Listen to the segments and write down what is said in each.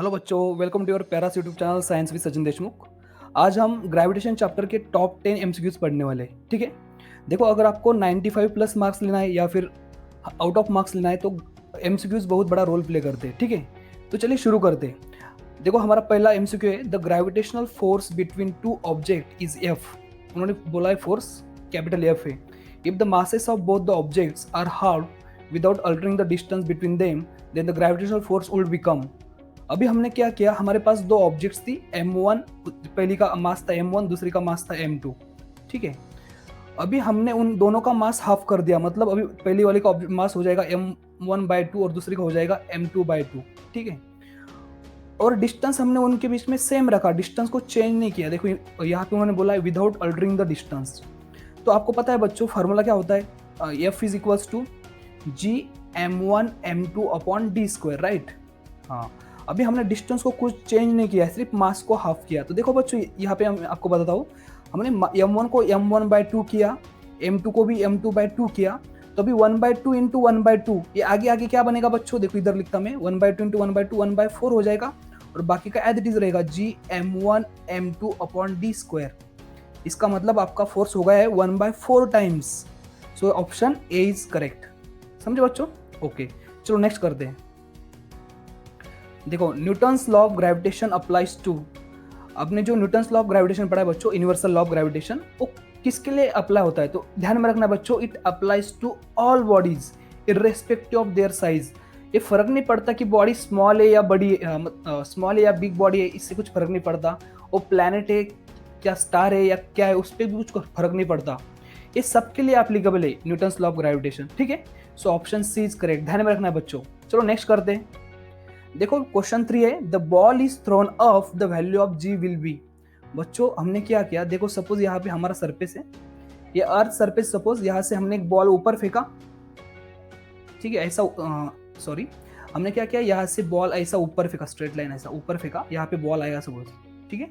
Hello बच्चों, welcome to your Paras YouTube channel science with Sachin Deshmukh. आज हम ग्रेविटेशन चैप्टर के टॉप 10 एमसीक्यूज पढ़ने वाले हैं। ठीक है, देखो, अगर आपको 95 प्लस मार्क्स लेना है या फिर आउट ऑफ मार्क्स लेना है तो एमसीक्यूज बहुत बड़ा रोल प्ले करते हैं। ठीक है, तो चलिए शुरू करते हैं। देखो, हमारा पहला एमसीक्यू है, the gravitational force between two object is F. उन्होंने बोला है फोर्स कैपिटल एफ है। If the masses of both the objects are halve without altering the distance between them then the gravitational force would become. अभी हमने क्या किया, हमारे पास दो ऑब्जेक्ट्स थी M1, पहली का मास था M1, दूसरी का मास था M2। ठीक है, अभी हमने उन दोनों का मास हाफ कर दिया, मतलब अभी पहली वाली का मास हो जाएगा M1/2 और दूसरी का हो जाएगा M2/2। ठीक है, और डिस्टेंस हमने उनके बीच में सेम रखा, डिस्टेंस को चेंज नहीं किया। देखो यहाँ पे उन्होंने बोला है विदाउट अल्टरिंग द डिस्टेंस। तो आपको पता है बच्चों, फार्मूला क्या होता है, F is equals to Gm1m2/d², right. हाँ, अभी हमने डिस्टेंस को कुछ चेंज नहीं किया, सिर्फ मास को हाफ किया। तो देखो बच्चों, यहाँ पे हम आपको बताता हूँ, हमने M1 को M1/2 किया, M2 को भी M2/2 किया। तो अभी 1/2 इंटू 1/2, ये आगे आगे क्या बनेगा बच्चों, देखो इधर लिखता मैं, 1/2 इंटू 1/2 1/4 हो जाएगा, और बाकी का एज इट इज रहेगा Gm1m2/d²। इसका मतलब आपका फोर्स हो गया है 1/4 times. So option A is correct. समझे बच्चों? ओके, चलो नेक्स्ट करते हैं। देखो, Newton's law of gravitation applies to. आपने जो न्यूटन्स लॉ ऑफ ग्रेविटेशन पढ़ा है बच्चों, यूनिवर्सल लॉ ऑफ ग्रेविटेशन, वो किसके लिए अप्लाई होता है? तो ध्यान में रखना बच्चों, it applies to all bodies irrespective of their size. ये फर्क नहीं पड़ता कि बॉडी स्मॉल है या बड़ी, स्मॉल है या बिग बॉडी है, इससे कुछ फर्क नहीं पड़ता। वो प्लैनेट है, क्या स्टार है या क्या है, उस पर भी कुछ फर्क नहीं पड़ता। ये सबके लिए एप्लीकेबल है न्यूटन्स लॉ ऑफ ग्रेविटेशन। ठीक है, so option C is correct, ध्यान में रखना है बच्चों। चलो नेक्स्ट करते हैं। देखो क्वेश्चन 3 है, the ball is thrown of the value of G will be. बच्चों हमने क्या किया, देखो सपोज यहाँ पे हमारा सरफेस है, ये अर्थ सरफेस, सपोज यहाँ से हमने एक बॉल ऊपर फेंका। ठीक है, ऐसा सॉरी, हमने क्या किया, यहाँ से बॉल ऐसा ऊपर फेंका, स्ट्रेट लाइन ऐसा ऊपर फेंका, यहाँ पे बॉल आएगा सपोज। ठीक है,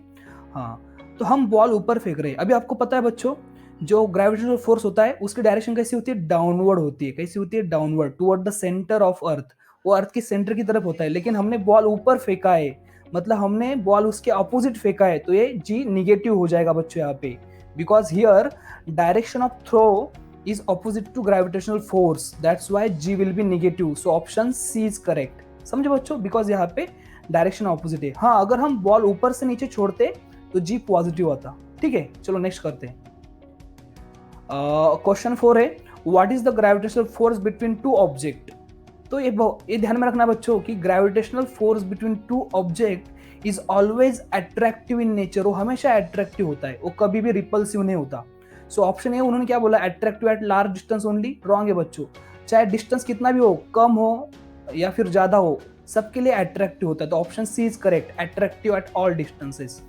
हाँ, तो हम बॉल ऊपर फेंक रहे हैं। अभी आपको पता है बच्चों, जो ग्रेविटेशनल फोर्स होता है उसकी डायरेक्शन कैसी होती है, डाउनवर्ड होती है। कैसी होती है? Downward, toward the centre of अर्थ। वो अर्थ के सेंटर की तरफ होता है, लेकिन हमने बॉल ऊपर फेंका है, मतलब हमने बॉल उसके अपोजिट फेंका है, तो ये जी निगेटिव हो जाएगा बच्चों यहाँ पे, because here direction of throw is opposite to gravitational force, that's why g will be negative, so option c is correct। समझे बच्चों, बिकॉज यहाँ पे डायरेक्शन ऑपोजिट है। हाँ, अगर हम बॉल ऊपर से नीचे छोड़ते तो जी पॉजिटिव आता। ठीक है, चलो नेक्स्ट करते हैं। क्वेश्चन 4 है, what is the gravitational force between two object. तो ये ध्यान में रखना बच्चों कि gravitational force between two object is always attractive in nature. वो हमेशा अट्रैक्टिव होता है, वो कभी भी रिपल्सिव नहीं होता। सो ऑप्शन ए, उन्होंने क्या बोला, attractive at large distance only. Wrong है बच्चों, चाहे डिस्टेंस कितना भी हो, कम हो या फिर ज्यादा हो, सबके लिए अट्रैक्टिव होता है। तो option C is correct, attractive at all distances.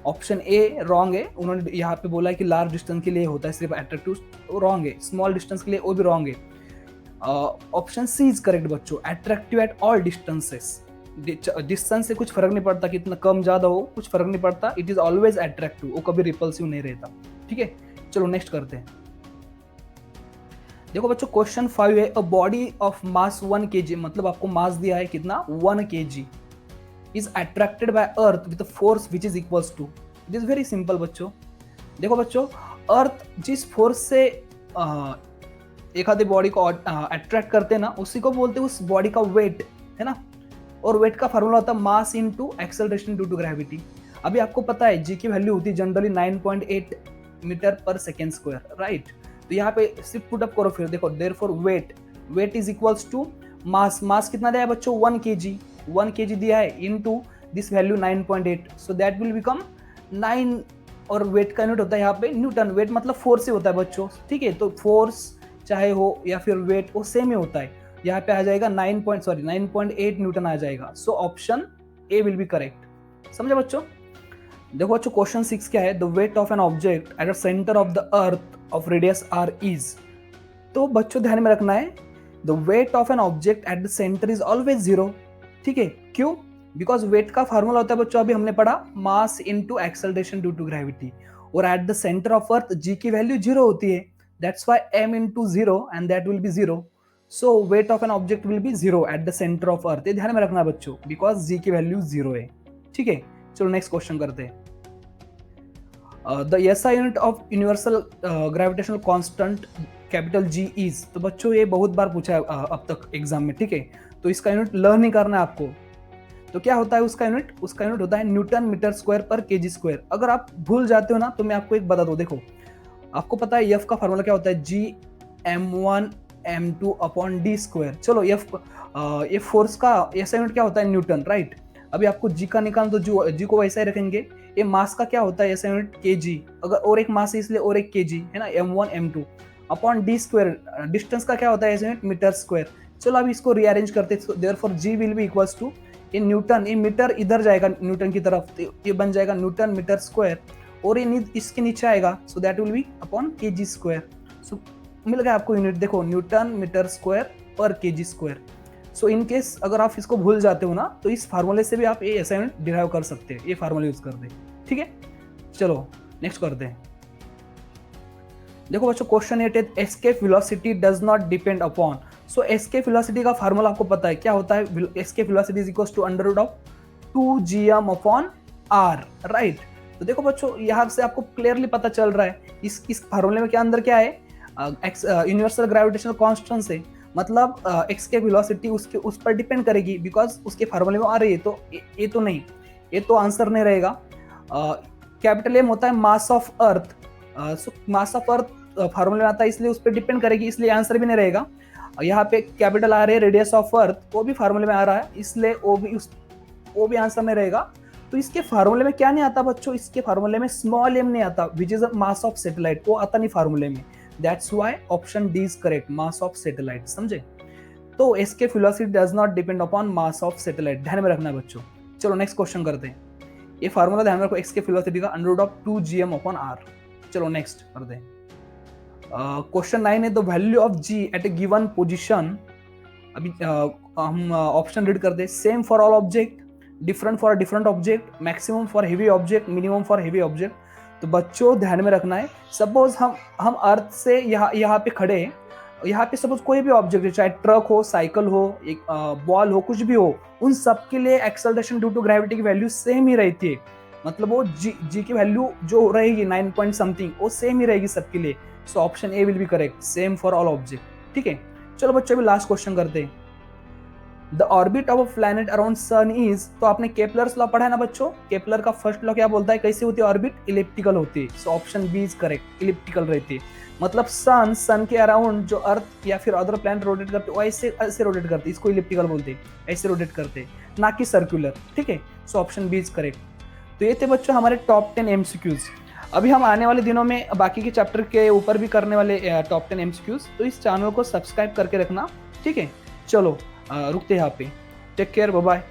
Option A wrong है, उन्होंने यहाँ पे बोला है कि लार्ज डिस्टेंस के लिए होता है सिर्फ अट्रैक्टिव, तो रॉन्ग है। स्मॉल डिस्टेंस के लिए वो भी रॉन्ग है। ऑप्शन सी इज करेक्ट बच्चों, attractive at all distances. Distance से कुछ फर्क नहीं पड़ता, कितना कम ज्यादा हो कुछ फर्क नहीं पड़ता, इट इज ऑलवेज अट्रैक्टिव, वो कभी रिपल्सिव नहीं रहता। ठीक है, चलो नेक्स्ट करते हैं। देखो बच्चों, क्वेश्चन 5 है, a body of mass 1 kg, मतलब आपको मास दिया है कितना, 1 kg, is attracted by earth with a force which is equals to। it is very simple बच्चों। देखो बच्चों, अर्थ जिस फोर्स से एक आधे बॉडी को अट्रैक्ट करते हैं ना, उसी को बोलते हैं उस बॉडी का वेट, है ना। और वेट का फार्मूला होता है mass into acceleration due to gravity. अभी आपको पता है जी की वैल्यू होती है जनरली 9.8 मीटर पर सेकेंड स्क्वायर, राइट। तो यहाँ पे सिर्फ पुट अप करो, फिर देखो, therefore weight is equals to mass कितना दिया है बच्चों, 1 kg, 1 kg दिया है into this value 9.8, so that will become 9। और वेट का यूनिट होता है यहाँ पे न्यूटन। वेट मतलब फोर्स से होता है बच्चों। ठीक है, तो फोर्स चाहे हो या फिर वेट, वो सेम ही होता है। यहाँ पे आ जाएगा 9.8 न्यूटन आ जाएगा। So option A will be correct. समझे बच्चों? देखो बच्चों, क्वेश्चन 6 क्या है, the weight of an object at the centre of the earth of radius R is. तो बच्चों ध्यान में रखना है, the weight of an object at the centre is always zero. ठीक है, क्यों? बिकॉज वेट का फार्मूला होता है बच्चों, अभी हमने पढ़ा, mass into acceleration due to gravity, और at the centre of earth g की वैल्यू जीरो होती है, that's why m into zero and that will be zero. So weight of an object will be 0 at the centre of earth, ये ध्यान में रखना बच्चों, because जी की value 0 है। ठीक है, चलो नेक्स्ट क्वेश्चन करते हैं। The SI unit of universal gravitational constant capital G is, तो बच्चों ये बहुत बार पूछा है अब तक एग्जाम में। ठीक है, तो इसका यूनिट लर्न नहीं करना है आपको। तो क्या होता है उसका यूनिट होता है न्यूटन मीटर स्क्वायर पर केजी स्क्वायर। अगर आप भूल जाते हो ना तो मैं आपको एक बता दूं, देखो आपको पता है एफ का फार्मूला क्या होता है, जी m1 m2 upon D square. चलो ये फोर्स का ऐसा यूनिट क्या होता है, न्यूटन, राइट। अभी आपको जी का निकाल तो जी को वैसा ही रखेंगे। ये मास का क्या होता है ऐसा यूनिट, केजी। अगर और एक मास है इसलिए और एक केजी है ना, m1 m2 upon D square. Distance का क्या होता है ऐसा यूनिट, मीटर स्क्वायर। चलो अभी इसको रीअरेंज करते, therefore G will be equals to, ये न्यूटन, ये मीटर इधर जाएगा न्यूटन की तरफ, तो ये बन जाएगा न्यूटन मीटर स्क्वायर, और ये इसके नीचे आएगा, so that will be upon kg square. So मिल गया आपको यूनिट, देखो न्यूटन मीटर स्क्वायर पर kg square. So in case अगर आप इसको भूल जाते हो ना तो इस फार्मूले से भी आप ये ऐसा यूनिट डिराइव कर सकते हैं, ये फार्मूला यूज कर दे। ठीक है, चलो नेक्स्ट करते हैं। देखो बच्चों क्वेश्चन 8 है, escape velocity does not depend upon. So escape velocity का फार्मूला आपको पता है क्या होता है, escape velocity is equals to under root of 2gm upon r, right. तो देखो बच्चों यहाँ से आपको क्लियरली पता चल रहा है इस फार्मूले में क्या अंदर क्या है, यूनिवर्सल ग्रेविटेशनल कांस्टेंट से, मतलब एक्स के वेलोसिटी उसके उस पर डिपेंड करेगी, बिकॉज उसके फार्मूले में आ रही है। तो ये तो नहीं, ये तो आंसर नहीं रहेगा। कैपिटल एम होता है mass of earth, so mass of earth फार्मूले में आता है इसलिए उस पर डिपेंड करेगी, इसलिए आंसर भी नहीं रहेगा। यहाँ पे कैपिटल आ रही है रेडियस ऑफ अर्थ, वो भी फार्मूले में आ रहा है इसलिए वो भी आंसर नहीं रहेगा। तो इसके फार्मूले में क्या नहीं आता बच्चों, इसके फार्मूले में स्मॉल एम नहीं आता, which is mass of satellite, वो आता नहीं फार्मूले में। That's why option D is correct, mass of satellite, समझे। तो इसके velocity does not depend upon mass of satellite, ध्यान में रखना है बच्चों। चलो नेक्स्ट क्वेश्चन करते हैं। ये फार्मूला ध्यान में रखो, एक्स के वेलोसिटी का under root of 2gm upon r। चलो नेक्स्ट करते हैं। क्वेश्चन 9 है, the value of g at a given position. अभी हम ऑप्शन रीड करते हैं। Same for all object, different for different object, maximum for heavy object, minimum for heavy object. तो बच्चों ध्यान में रखना है, सपोज हम अर्थ से यहाँ पे खड़े हैं, यहाँ पे सपोज कोई भी ऑब्जेक्ट है, चाहे ट्रक हो, साइकिल हो, एक बॉल हो, कुछ भी हो, उन सब के लिए एक्सेलरेशन ड्यू टू ग्रेविटी की वैल्यू सेम ही रहती है। मतलब वो जी की वैल्यू जो रहेगी 9 पॉइंट समथिंग, वो सेम ही रहेगी सबके लिए। So option A will be correct, same for all object. ठीक है, चलो बच्चों अभी लास्ट क्वेश्चन करते हैं। The orbit of a planet around sun is, तो आपने केपलर्स लॉ पढ़ा है ना बच्चों, केपलर का फर्स्ट लॉ क्या बोलता है, कैसे होती है ऑर्बिट, इलिप्टिकल होती है। So option B is correct, elliptical रहती है। मतलब सन के अराउंड जो अर्थ या फिर अदर प्लैनेट रोटेट करते हैं, वो ऐसे रोटेट करते हैं, इसको इलिप्टिकल बोलते हैं, ऐसे रोटेट करते हैं, ना कि सर्कुलर। ठीक है, so option B is correct. तो ये थे बच्चों हमारे टॉप 10 एमसीक्यूज। अभी हम आने वाले दिनों में बाकी के चैप्टर के ऊपर भी करने वाले टॉप 10 एमसीक्यूज, तो इस चैनल को सब्सक्राइब करके रखना। ठीक है, चलो रुकते हैं यहाँ पे, टेक केयर, बाय बाय।